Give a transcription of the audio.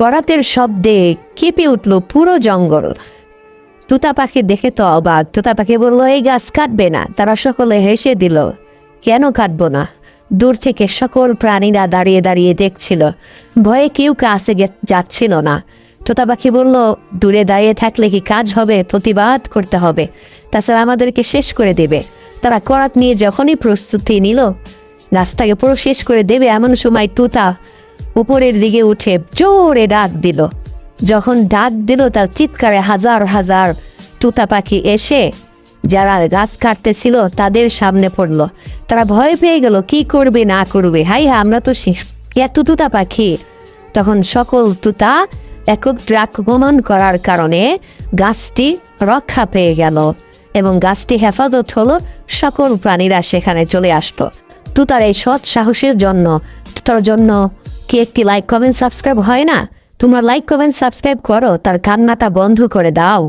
করাতের শব্দে কেঁপে উঠল পুরো জঙ্গল। তুতা পাখি দেখে তো অবাক। তুতা পাখি বলল, এই গাছ কাটবে না। তারা সকলে হেসে দিল। কেন কাটবো না? দূর থেকে সকল প্রাণীরা দাঁড়িয়ে দাঁড়িয়ে দেখছিল। ভয়ে কেউ কাছে যাচ্ছিল না। তোতা পাখি বলল, দূরে দাঁড়িয়ে থাকলে কি কাজ হবে? প্রতিবাদ করতে হবে, তাছাড়া আমাদেরকে শেষ করে দেবে। তারা করাত নিয়ে যখনই প্রস্তুতি নিল গাছটাকে পুরো শেষ করে দেবে, এমন সময় তুতা উপরের দিকে উঠে জোরে ডাক দিল। যখন ডাক দিল তার চিৎকারে হাজার হাজার তুতা পাখি এসে যারা গাছ কাটতেছিল তাদের সামনে পড়ল। তারা ভয় পেয়ে গেল, কি করবে না করবে। হাই হা, আমরা তো এত তুতা পাখি। তখন সকল তুতা একত্রে আক্রমণ করার কারণে গাছটি রক্ষা পেয়ে গেল এবং গাছটি হেফাজত হলো। সকল প্রাণীরা সেখানে চলে আসলো। তুতার এই সৎ সাহসের জন্য তুতার জন্য কি একটি লাইক কমেন্ট সাবস্ক্রাইব হয় না? তোমরা লাইক কমেন্ট সাবস্ক্রাইব করো, তার কান্নাটা বন্ধ করে দাও।